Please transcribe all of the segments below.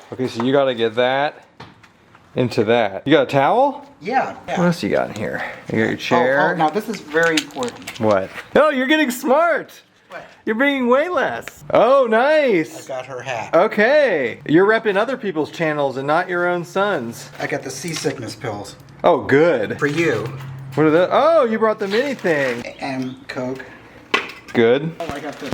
Okay, so you gotta get that into that. You got a towel? Yeah. What else you got in here? You got your chair? Oh, now this is very important. What? Oh, you're getting smart. What? You're bringing way less. Oh, nice. I got her hat. Okay. You're repping other people's channels and not your own son's. I got the seasickness pills. Oh, good. For you. What are those? Oh, you brought the mini thing. And Coke. Good. Oh, I got this.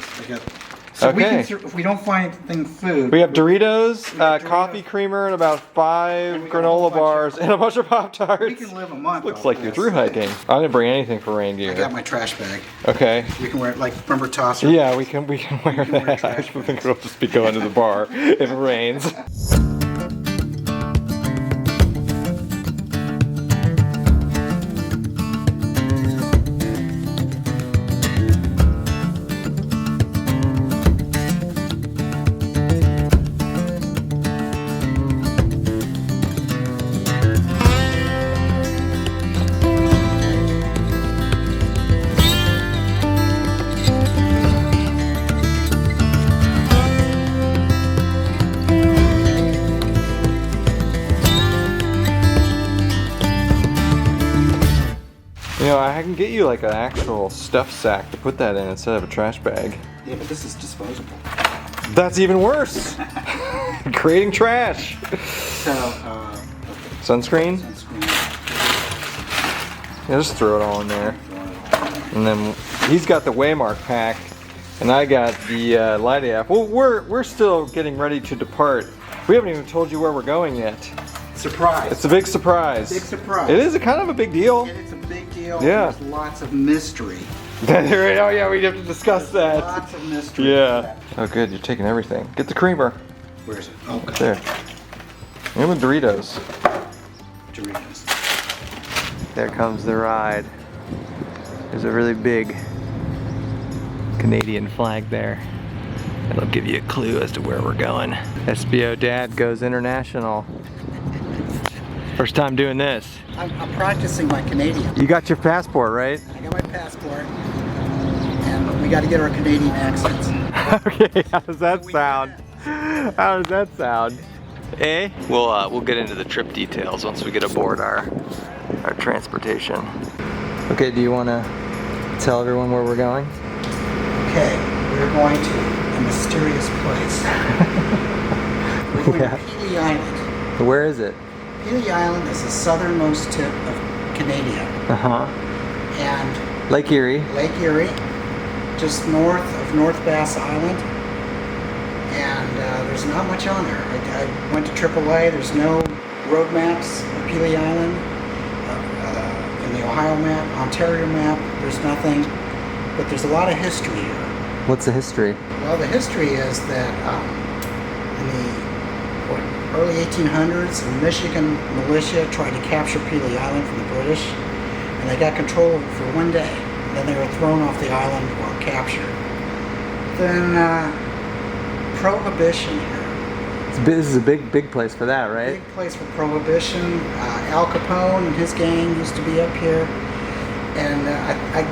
So okay. if we don't find anything food. We have Doritos, Doritos. coffee creamer, and about 5 granola bars, and a bunch of Pop-Tarts. We can live a month. Looks like you're through hiking. I didn't bring anything for reindeer. I got my trash bag. Okay. We can wear it like, remember tosser? Yeah, we can wear that. I think we'll just be going to the bar if it rains. You know, I can get you like an actual stuff sack to put that in instead of a trash bag. Yeah, but this is disposable. That's even worse. Creating trash. So, Sunscreen? sunscreen. Yeah, just throw it all in there. And then he's got the Waymark pack, and I got the Lighthouse. Well, we're still getting ready to depart. We haven't even told you where we're going yet. Surprise. It's a big surprise. Big surprise. It is a kind of a big deal. It's a big deal. Yeah. There's lots of mystery. Oh yeah, we have to discuss that. Lots of mystery. Yeah. Oh good, you're taking everything. Get the creamer. Where is it? Oh, There. And the Doritos. Doritos. There comes the ride. There's a really big Canadian flag there. It'll give you a clue as to where we're going. SBO Dad goes international. First time doing this. I'm practicing my Canadian. You got your passport, right? I got my passport. And we got to get our Canadian accents. Okay, how does that sound? How does that sound? Eh? We'll get into the trip details once we get aboard our transportation. Okay, do you want to tell everyone where we're going? Okay, we're going to a mysterious place. We're going to Pelee Island. Where is it? Pelee Island is the southernmost tip of Canada. Uh-huh. And Lake Erie. Lake Erie, just north of North Bass Island. And there's not much on there. I went to AAA, there's no road maps of Pelee Island. In the Ohio map, Ontario map, there's nothing. But there's a lot of history here. What's the history? Well, the history is that in the early 1800s, the Michigan militia tried to capture Pelee Island from the British, and they got control of it for one day. And then they were thrown off the island or captured. Then Prohibition here. This is a big place for that, right? Big place for Prohibition. Al Capone and his gang used to be up here. And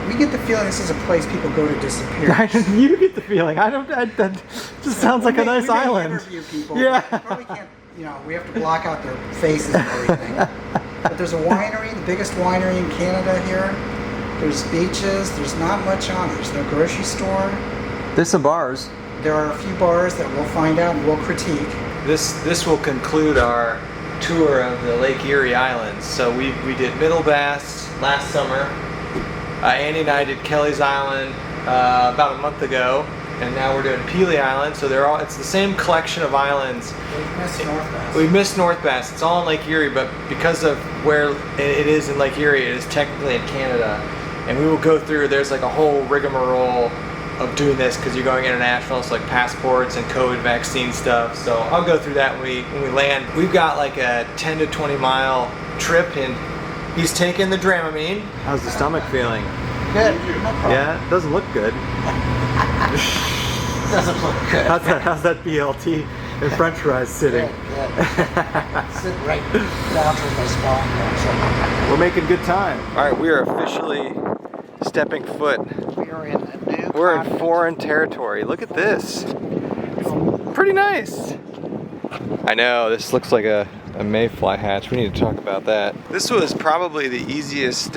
we get the feeling this is a place people go to disappear. You get the feeling. I don't. That just sounds like a nice island. Interview people. Yeah. We probably can't. You know, we have to block out their faces and everything. But there's a winery, the biggest winery in Canada here. There's beaches. There's not much on. There's no grocery store. There's some bars. There are a few bars that we'll find out and we'll critique. This will conclude our tour of the Lake Erie Islands. So we did Middle Bass last summer. Andy and I did Kelly's Island about a month ago, and now we're doing Pelee Island. So it's the same collection of islands. We've missed North Bass. We missed North Bass. It's all in Lake Erie, but because of where it is in Lake Erie, it is technically in Canada. And we will go through. There's like a whole rigmarole of doing this because you're going international, so like passports and COVID vaccine stuff. So I'll go through that when we land. We've got like a 10 to 20 mile trip, and he's taking the Dramamine. How's the stomach feeling? Good. No problem. Yeah, it doesn't look good. Doesn't look good. How's that BLT and French fries sitting? Good. Sit right down to my spine. We're making good time. All right, we are officially stepping foot. We are in a new We're in continent. foreign territory. Look at this. It's pretty nice. I know, this looks like a mayfly hatch. We need to talk about that. This was probably the easiest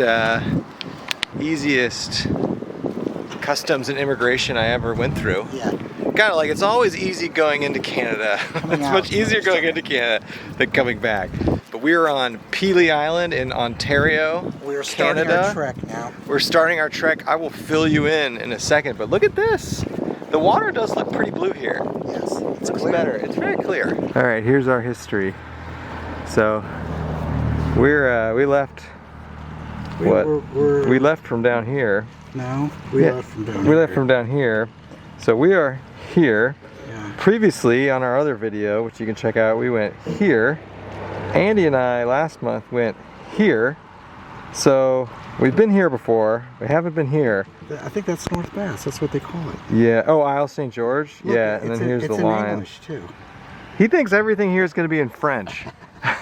customs and immigration I ever went through. Yeah. Kind of like, it's always easy going into Canada. It's much easier going into Canada than coming back. But we are on Pelee Island in Ontario, We're starting Canada. our trek now. We're starting our trek. I will fill you in a second, but look at this. The water does look pretty blue here. Yes, it's Looks clear. better. It's very clear. All right, here's our history. So we left. We left from down here. No, we left from down We here. left from down here. So we are here. Yeah. Previously on our other video, which you can check out, we went here. Andy and I last month went here. So we've been here before. We haven't been here. I think that's North Bass. That's what they call it. Yeah. Oh, Isle St. George. Look, yeah. And then here's the it's line. in English too. He thinks everything here is going to be in French.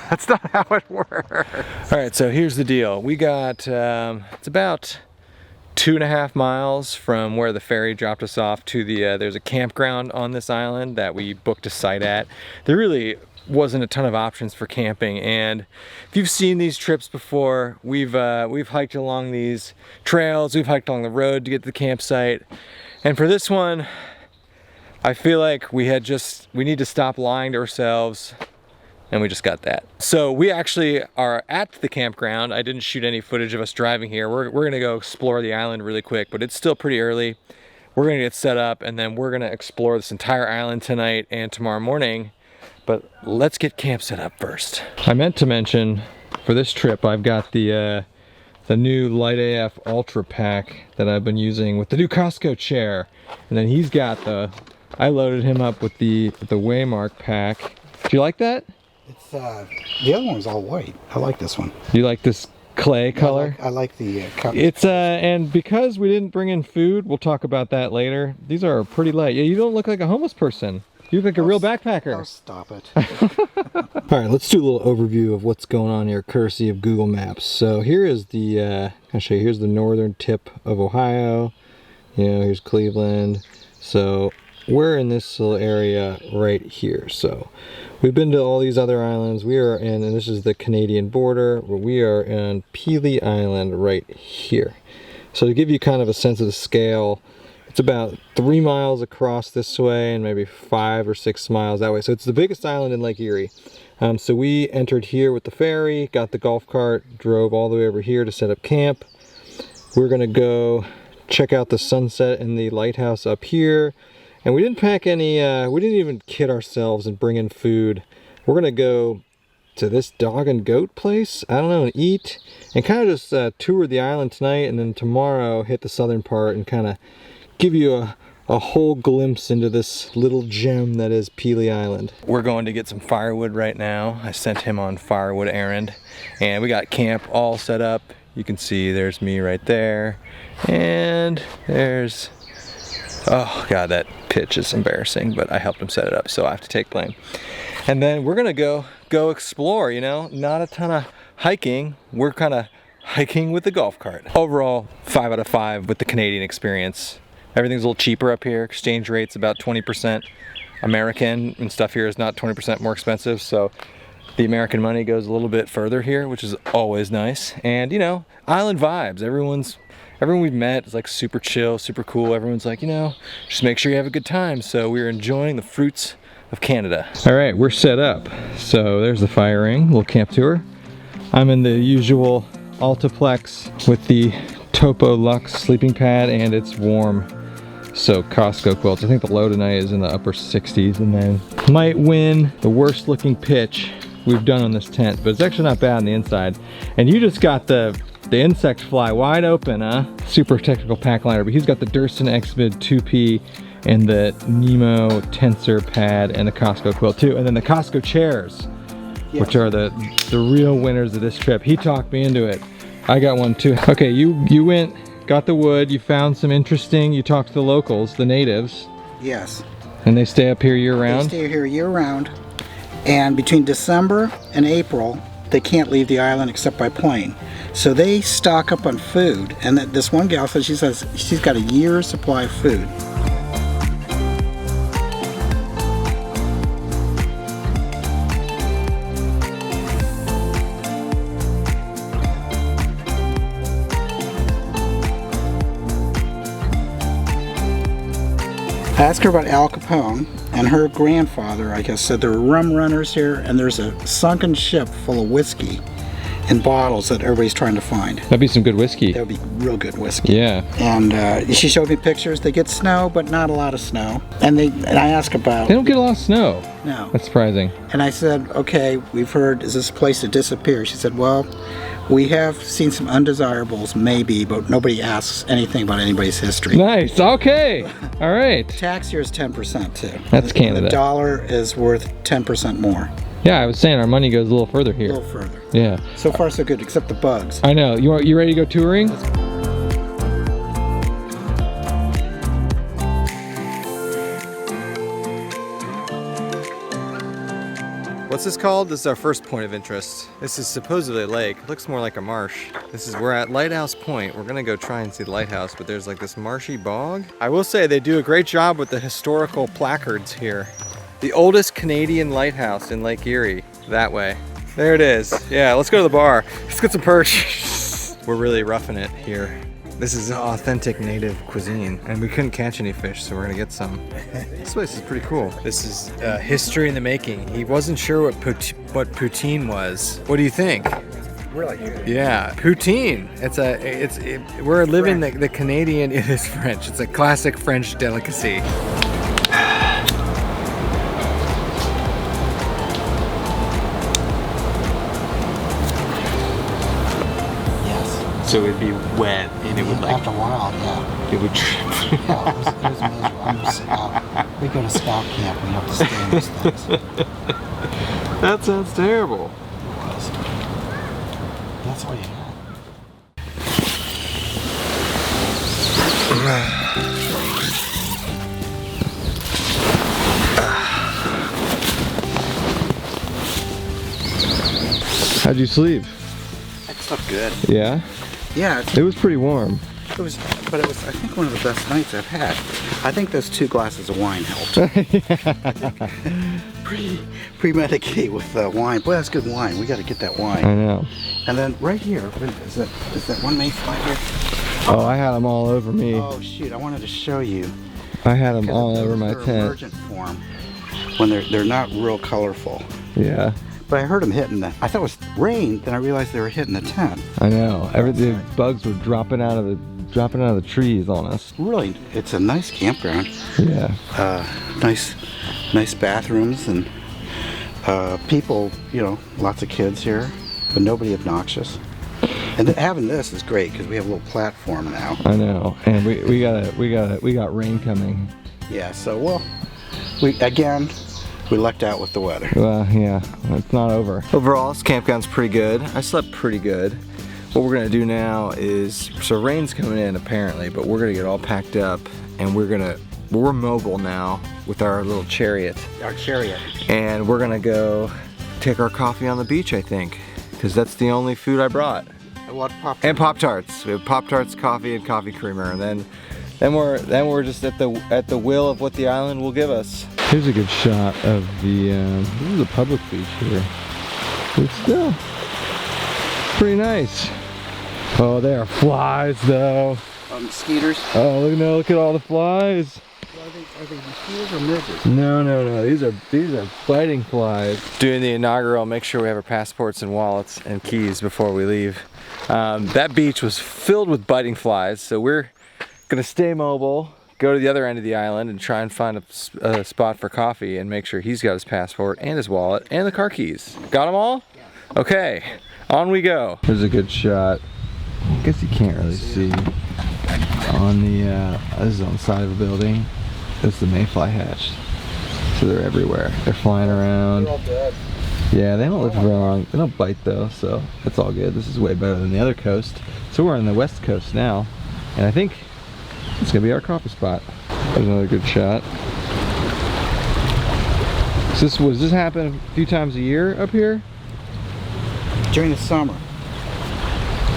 That's not how it works. All right, so here's the deal. We got, it's about 2.5 miles from where the ferry dropped us off to the, there's a campground on this island that we booked a site at. There really wasn't a ton of options for camping, and if you've seen these trips before, we've hiked along these trails, we've hiked along the road to get to the campsite, and for this one, I feel like we need to stop lying to ourselves, and we just got that. So we actually are at the campground. I didn't shoot any footage of us driving here. We're gonna go explore the island really quick, but it's still pretty early. We're gonna get set up, and then we're gonna explore this entire island tonight and tomorrow morning. But let's get camp set up first. I meant to mention, for this trip, I've got the new Light AF Ultra Pack that I've been using with the new Costco chair. And then he's got I loaded him up with the Waymark pack. Do you like that? It's the other one's all white. I like this one. You like this clay color? I like the color. It's and because we didn't bring in food, we'll talk about that later. These are pretty light. Yeah, you don't look like a homeless person. You look like a real backpacker. Oh, stop it. All right, let's do a little overview of what's going on here, courtesy of Google Maps. So here is I'll show you, here's the northern tip of Ohio. You know, here's Cleveland. So we're in this little area right here. So we've been to all these other islands. We are in, and this is the Canadian border, where we are on Pelee Island right here. So to give you kind of a sense of the scale, it's about 3 miles across this way and maybe 5 or 6 miles that way. So it's the biggest island in Lake Erie. So we entered here with the ferry, got the golf cart, drove all the way over here to set up camp. We're gonna go check out the sunset in the lighthouse up here. And we didn't pack any, we didn't even kit ourselves and bring in food. We're gonna go to this dog and goat place, I don't know, and eat, and kind of just tour the island tonight, and then tomorrow hit the southern part and kind of give you a whole glimpse into this little gem that is Pelee Island. We're going to get some firewood right now. I sent him on firewood errand, and we got camp all set up. You can see there's me right there, and there's, oh god, that pitch is embarrassing, but I helped him set it up, so I have to take blame. And then we're gonna go explore, you know, not a ton of hiking. We're kind of hiking with the golf cart. Overall, 5 out of 5 with the Canadian experience. Everything's a little cheaper up here. Exchange rate's about 20% American, and stuff here is not 20% more expensive, so the American money goes a little bit further here, which is always nice. And you know, island vibes. Everyone we've met is like super chill, super cool. Everyone's like, you know, just make sure you have a good time. So we're enjoying the fruits of Canada. All right, we're set up. So there's the fire ring, little camp tour. I'm in the usual Altaplex with the Topo Luxe sleeping pad, and it's warm. So Costco quilts. I think the low tonight is in the upper 60s, and then might win the worst looking pitch we've done on this tent, but it's actually not bad on the inside. And you just got the insect fly wide open, huh? Super technical pack liner, but he's got the Durston Exhibit 2P and the Nemo tensor pad and the Costco quilt too, and then the Costco chairs, which are the real winners of this trip. He talked me into it. I got one too. Okay, you went, got the wood, you found some interesting, you talked to the locals, the natives. Yes. And they stay up here year round? They stay here year round, and between December and April, they can't leave the island except by plane. So they stock up on food, and this one gal says she's got a year's supply of food. I asked her about Al Capone, and her grandfather, I guess, said there were rum runners here, and there's a sunken ship full of whiskey in bottles that everybody's trying to find. That'd be some good whiskey. That would be real good whiskey. Yeah. And she showed me pictures. They get snow, but not a lot of snow. And I asked about... They don't get a lot of snow. No. That's surprising. And I said, okay, we've heard, is this place to disappear? She said, well, we have seen some undesirables, maybe, but nobody asks anything about anybody's history. Nice. Okay. All right. Tax here is 10% too. That's Canada. The dollar is worth 10% more. Yeah, I was saying our money goes a little further here. A little further. Yeah. So far so good, except the bugs. I know. You ready to go touring? What's this called? This is our first point of interest. This is supposedly a lake. It looks more like a marsh. We're at Lighthouse Point. We're gonna go try and see the lighthouse, but there's like this marshy bog. I will say they do a great job with the historical placards here. The oldest Canadian lighthouse in Lake Erie. That way. There it is. Yeah, let's go to the bar. Let's get some perch. We're really roughing it here. This is authentic native cuisine, and we couldn't catch any fish, so we're gonna get some. This place is pretty cool. This is history in the making. He wasn't sure what poutine was. What do you think? Really good. Yeah, poutine. We're living the Canadian. It is French. It's a classic French delicacy. So it'd be wet and it would like... After a while, yeah. It would trip. Yeah, it was miserable. We go to scout camp, we have to stay in these things. That sounds terrible. It was. That's all you had. How'd you sleep? It slept good. Yeah? Yeah, It was pretty warm. it was, but it was, I think, one of the best nights I've had. I think those 2 glasses of wine helped. Pre-medicate with wine. Boy, that's good wine. We got to get that wine. I know. And then right here, is that one Mayfly here? Oh, I had them all over me. Oh shoot! I wanted to show you. I had them all over my They're tent. emergent form when they're not real colorful. Yeah. But I heard them hitting the. I thought it was rain. Then I realized they were hitting the tent. I know. The bugs were dropping out of the trees on us. Really, it's a nice campground. Yeah. Nice bathrooms and people. You know, lots of kids here, but nobody obnoxious. And having this is great because we have a little platform now. I know. And we got rain coming. Yeah. So we lucked out with the weather. Well, yeah. It's not over. Overall, this campground's pretty good. I slept pretty good. What we're gonna do now is, so rain's coming in apparently, but we're gonna get all packed up and we're mobile now with our little chariot. Our chariot. And we're gonna go take our coffee on the beach, I think, because that's the only food I brought. What Pop-Tarts? And Pop-Tarts. We have Pop-Tarts, coffee, and coffee creamer, and then we're just at the will of what the island will give us. Here's a good shot of the, this is a public beach here. It's still pretty nice. Oh, there are flies though. Skeeters? Oh, look at all the flies. Are they mosquitoes or midges? No. These are biting flies. Doing the inaugural, make sure we have our passports and wallets and keys before we leave. That beach was filled with biting flies, so we're gonna stay mobile, go to the other end of the island and try and find a spot for coffee and make sure he's got his passport and his wallet and the car keys. Got them all? Yeah. Okay, on we go. Here's a good shot. I guess you can't really see on the, this is on the side of the building. This is the Mayfly hatch. So they're everywhere. They're flying around. They're all dead. Yeah, they don't live very long. They don't bite though, so it's all good. This is way better than the other coast. So we're on the west coast now, and I think it's gonna be our coffee spot. There's another good shot. So does this happen a few times a year up here? During the summer.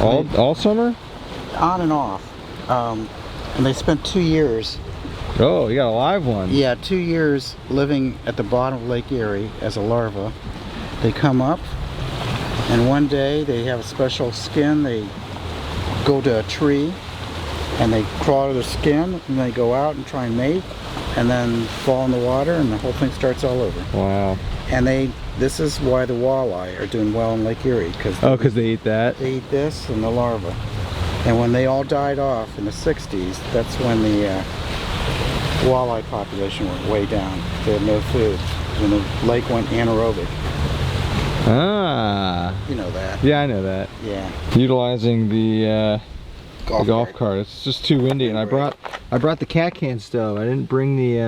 All summer? On and off. And they spent 2 years. Oh, you got a live one. Yeah, 2 years living at the bottom of Lake Erie as a larva. They come up, and one day they have a special skin. They go to a tree, and they crawl to the skin, and they go out and try and mate. and then fall in the water, and the whole thing starts all over. Wow. And this is why the walleye are doing well in Lake Erie, because Oh, because they eat that? they eat this and the larva. And when they all died off in the 60s, that's when the walleye population went way down. They had no food. When the lake went anaerobic. Ah. You know that. Yeah, I know that. Yeah. Utilizing the golf cart. cart. It's just too windy, and I brought the cat can stove. I didn't bring the.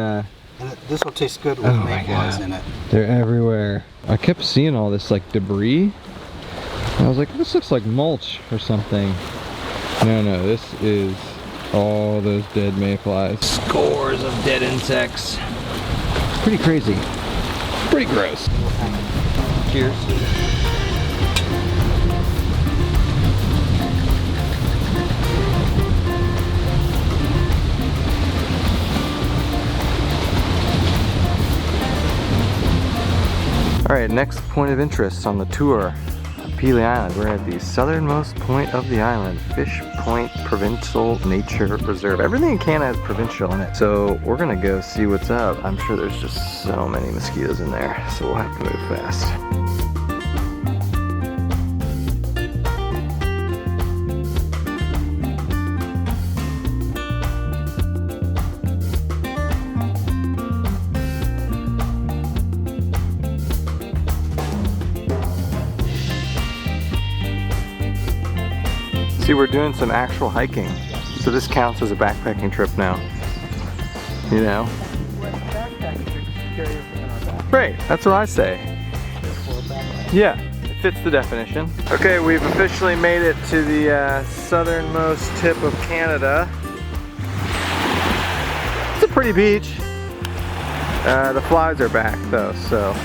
And this will taste good with Oh my mayflies God. in it. They're everywhere. I kept seeing all this like debris. And I was like, this looks like mulch or something. No, this is all those dead mayflies. Scores of dead insects. Pretty crazy. Pretty gross. Cheers. Alright, next point of interest on the tour. Pelee Island. We're at the southernmost point of the island, Fish Point Provincial Nature Reserve. Everything in Canada is provincial in it. So we're gonna go see what's up. I'm sure there's just so many mosquitoes in there, so we'll have to move fast. See, we're doing some actual hiking. So this counts as a backpacking trip now. You know? Right, that's what I say. Yeah, it fits the definition. Okay, we've officially made it to the southernmost tip of Canada. It's a pretty beach. The flies are back though, so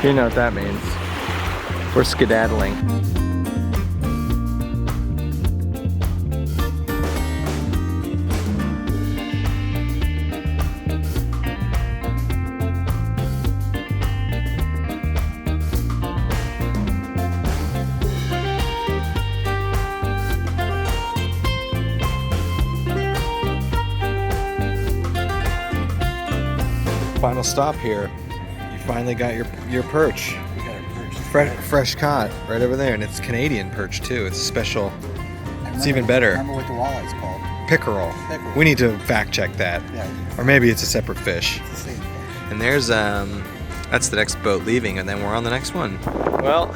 you know what that means. We're skedaddling. Final stop here. You finally got your perch. We got our perch. Fresh caught right over there, and it's Canadian perch too. It's special. It's even better. Remember what the walleye's called? Pickerel. Pickerel. We need to fact check that. Yeah. Or maybe it's a separate fish. It's the same thing. And there's that's the next boat leaving, and then we're on the next one. Well,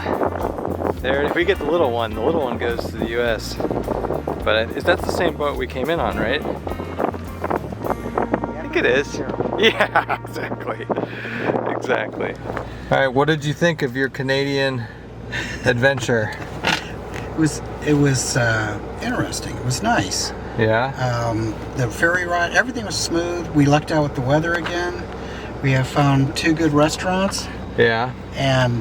there. If we get the little one goes to the U.S. But that's the same boat we came in on, right? I think it is. Yeah, exactly. Exactly. All right, what did you think of your Canadian adventure? It was interesting. It was nice. Yeah. The ferry ride, everything was smooth. We lucked out with the weather again. We have found 2 good restaurants, Yeah. and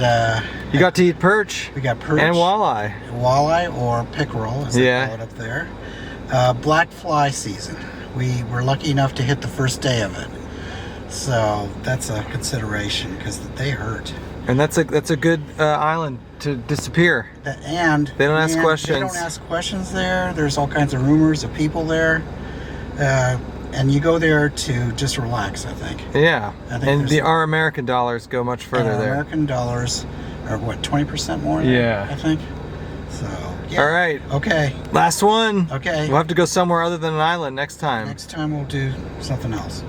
You got to eat perch we got perch and walleye. walleye or pickerel, as they Yeah. call it up there. Black fly season. We were lucky enough to hit the first day of it, so that's a consideration because they hurt. And that's a good island to disappear. And They don't ask questions. They don't ask questions there. There's all kinds of rumors of people there, and you go there to just relax, I think. Yeah. I think And our American dollars go much further there. American dollars are what, 20% more? Yeah. I think. So. Yeah. All right. Okay. Last one. Okay. We'll have to go somewhere other than an island next time. Next time we'll do something else.